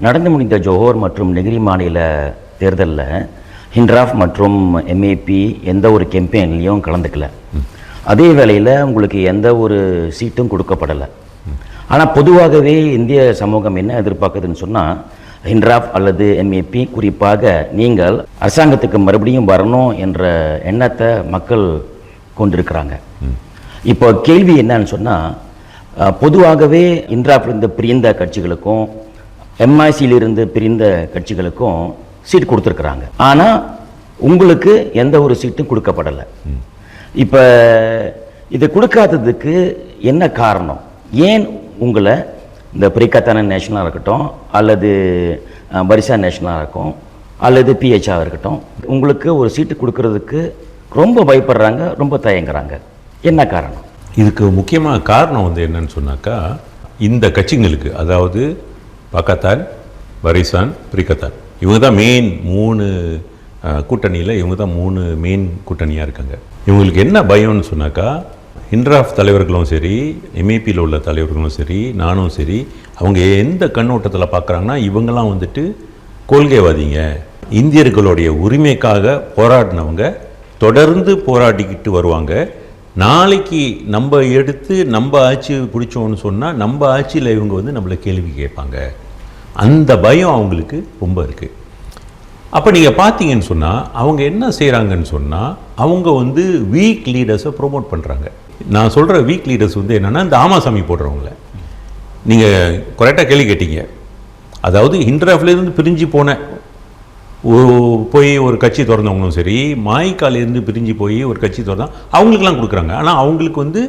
நடந்து முடிந்த ஜோஹர் மற்றும் நெகிரி மாநில தேர்தலில் ஹிண்ட்ராஃப் மற்றும் எம்ஏபி எந்த ஒரு கேம்பெயின்லையும் கலந்துக்கல. அதே வேளையில் உங்களுக்கு எந்த ஒரு சீட்டும் கொடுக்கப்படலை. ஆனால் பொதுவாகவே இந்திய சமூகம் என்ன எதிர்பார்க்குதுன்னு சொன்னால், ஹிண்ட்ராஃப் அல்லது எம்ஏபி, குறிப்பாக நீங்கள் அரசாங்கத்துக்கு மறுபடியும் வரணும் என்ற எண்ணத்தை மக்கள் கொண்டிருக்கிறாங்க. இப்போ கேள்வி என்னன்னு சொன்னால், பொதுவாகவே ஹிண்ட்ராஃப்லேருந்து பிரிந்த கட்சிகளுக்கும் எம்ஐசியிலிருந்து பிரிந்த கட்சிகளுக்கும் சீட் கொடுத்துருக்குறாங்க. ஆனால் உங்களுக்கு எந்த ஒரு சீட்டும் கொடுக்கப்படலை. இப்போ இது கொடுக்காததுக்கு என்ன காரணம்? ஏன் உங்களை இந்த பிரிகத்தான நேஷனலாக இருக்கட்டும், அல்லது பரிசா நேஷனலாக இருக்கும், அல்லது பிஹெச்ஆ இருக்கட்டும், உங்களுக்கு ஒரு சீட்டு கொடுக்கறதுக்கு ரொம்ப பயப்படுறாங்க, ரொம்ப தயங்குறாங்க? என்ன காரணம்? இதுக்கு முக்கியமான காரணம் என்னன்னு சொன்னாக்கா, இந்த கட்சிங்களுக்கு, அதாவது பக்கத்தான், பரிசான், பிரிகத்தான், இவங்க தான் மெயின் 3 கூட்டணியில், இவங்க தான் 3 மெயின் கூட்டணியாக இருக்காங்க. இவங்களுக்கு என்ன பயம்னு சொன்னாக்கா, ஹிண்ட்ராஃப் தலைவர்களும் சரி, எம்ஏபியில் உள்ள தலைவர்களும் சரி, நானும் சரி, அவங்க எந்த கண்ணோட்டத்தில் பார்க்குறாங்கன்னா, இவங்கெல்லாம் கொள்கைவாதிங்க, இந்தியர்களுடைய உரிமைக்காக போராடினவங்க, தொடர்ந்து போராடிக்கிட்டு வருவாங்க. நாளைக்கு நம்ம எடுத்து நம்ம ஆட்சி பிடிச்சோன்னு சொன்னால் நம்ம ஆட்சியில் இவங்க நம்மளை கேள்வி கேட்பாங்க. அந்த பயம் அவங்களுக்கு ரொம்ப இருக்குது. அப்போ நீங்கள் பார்த்தீங்கன்னு சொன்னால் அவங்க என்ன செய்கிறாங்கன்னு சொன்னால், அவங்க வீக் லீடர்ஸை ப்ரொமோட் பண்ணுறாங்க. நான் சொல்கிற வீக் லீடர்ஸ் என்னென்னா, இந்த ஆமாசாமி போடுறவங்கள. நீங்கள் கரெக்டாக கேள்வி கேட்டீங்க. அதாவது ஹிண்ட்ராஃப்லேருந்து பிரிஞ்சு போய் ஒரு கட்சி திறந்தவங்களும் சரி, மாய்க்காலேருந்து பிரிஞ்சு போய் ஒரு கட்சி திறந்தா அவங்களுக்கெல்லாம் கொடுக்குறாங்க. ஆனால் அவங்களுக்கு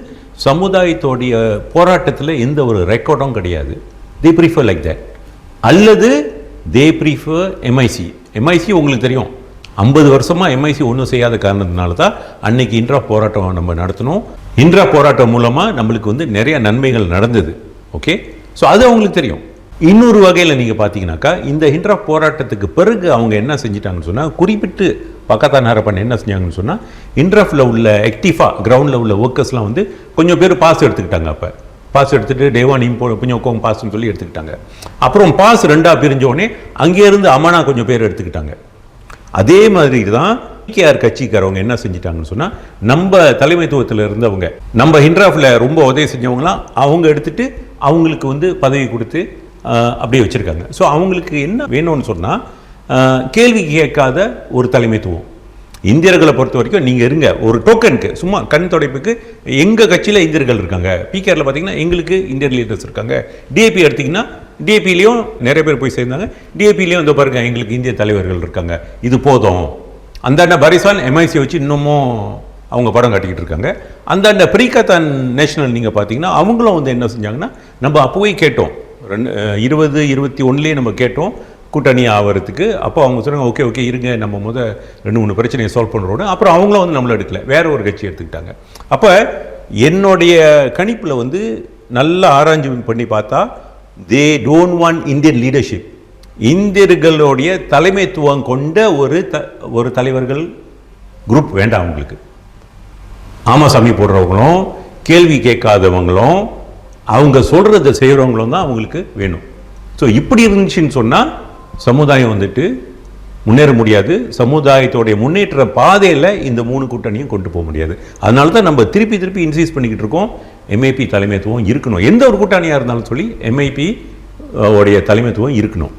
சமுதாயத்தோடைய போராட்டத்தில் எந்த ஒரு ரெக்கார்டும் கிடையாது. They prefer like that. அல்லது தே ப்ரிஃபர் எம்ஐசி உங்களுக்கு தெரியும், 50 வருஷமாக எம்ஐசி ஒன்றும் செய்யாத காரணத்தினால தான் அன்னைக்கு ஹிண்ட்ராஃப் போராட்டம் நம்ம நடத்தணும். ஹிண்ட்ராஃப் போராட்டம் மூலமாக நம்மளுக்கு நிறைய நன்மைகள் நடந்தது. ஓகே, ஸோ அது அவங்களுக்கு தெரியும். இன்னொரு வகையில் நீங்கள் பார்த்தீங்கன்னாக்கா, இந்த ஹிண்ட்ராஃப் போராட்டத்துக்கு பிறகு அவங்க என்ன செஞ்சிட்டாங்கன்னு சொன்னால், குறிப்பிட்டு பக்கத்தான் ஹரப்பன் என்ன செஞ்சாங்கன்னு சொன்னால், ஹிண்ட்ராஃபில் உள்ள ஆக்டிவாக கிரவுண்டில் உள்ள ஒர்க்கர்ஸ்லாம் கொஞ்சம் பேர் பாஸ் எடுத்துக்கிட்டாங்க. அப்போ பாஸ் எடுத்துகிட்டு டேவான் கொஞ்சம் பாஸ்ன்னு சொல்லி எடுத்துக்கிட்டாங்க. அப்புறம் பாஸ் 2ஆக பிரிஞ்சோடனே அங்கேருந்து அமனா கொஞ்சம் பேர் எடுத்துக்கிட்டாங்க. அதே மாதிரி தான் பிகேஆர் கட்சிக்காரவங்க என்ன செஞ்சிட்டாங்கன்னு சொன்னால், நம்ம தலைமைத்துவத்தில் இருந்தவங்க, நம்ம ஹிண்ட்ராஃபில் ரொம்ப உதவி செஞ்சவங்களாம் அவங்க எடுத்துகிட்டு அவங்களுக்கு பதவி கொடுத்து அப்படியே வச்சுருக்காங்க. ஸோ அவங்களுக்கு என்ன வேணும்னு சொன்னால், கேள்வி கேட்காத ஒரு தலைமைத்துவம். இந்தியர்களை பொறுத்த வரைக்கும் நீங்கள் இருங்க, ஒரு டோக்கனுக்கு சும்மா கண் துடைப்புக்கு எங்கள் கட்சியில் இந்தியர்கள் இருக்காங்க. பிகேஆரில் பார்த்தீங்கன்னா எங்களுக்கு இந்தியன் லீடர்ஸ் இருக்காங்க. டிஏபி எடுத்திங்கன்னா டிஏபிலையும் நிறைய பேர் போய் சேர்ந்தாங்க. டிஏபிலையும் இந்த பாருங்க எங்களுக்கு இந்திய தலைவர்கள் இருக்காங்க, இது போதும். அந்தாண்ட பரிசான் எம்ஐசி வச்சு இன்னமும் அவங்க படம் காட்டிக்கிட்டு இருக்காங்க. அந்தாண்ட பிரிகத்தான் நேஷனல் நீங்கள் பார்த்தீங்கன்னா அவங்களும் என்ன செஞ்சாங்கன்னா, நம்ம அப்போவே கேட்டோம், 2021 நம்ம கேட்டோம் கூட்டணி ஆகிறதுக்கு. அப்போ அவங்க சொன்னாங்க ஓகே இருங்க, நம்ம 2-3 பிரச்சனையை சால்வ் பண்ணுறோன்னு. அப்புறம் அவங்களும் நம்மளை எடுக்கல, வேற ஒரு கட்சி எடுத்துக்கிட்டாங்க. அப்போ என்னுடைய கணிப்பில் நல்லா ஆராய்ச்சி பண்ணி பார்த்தா, they don't want Indian leadership. இந்தியர்களுடைய தலைமைத்துவம் கொண்ட ஒரு தலைவர்கள் குரூப் வேண்டாம் அவங்களுக்கு. ஆமாசாமி போடுறவங்களும் கேள்வி கேட்காதவங்களும் அவங்க சொல்கிறத செய்கிறவங்களும் தான் அவங்களுக்கு வேணும். ஸோ இப்படி இருந்துச்சுன்னு சொன்னால் சமுதாயம் முன்னேற முடியாது. சமுதாயத்தோடைய முன்னேற்ற பாதையில் இந்த 3 கூட்டணியும் கொண்டு போக முடியாது. அதனால தான் நம்ம திருப்பி இன்சிஸ்ட் பண்ணிக்கிட்டு இருக்கோம், எம்ஐபி தலைமைத்துவம் இருக்கணும். எந்த ஒரு கூட்டணியாக இருந்தாலும் சொல்லி எம்ஐபி உடைய தலைமைத்துவம் இருக்கணும்.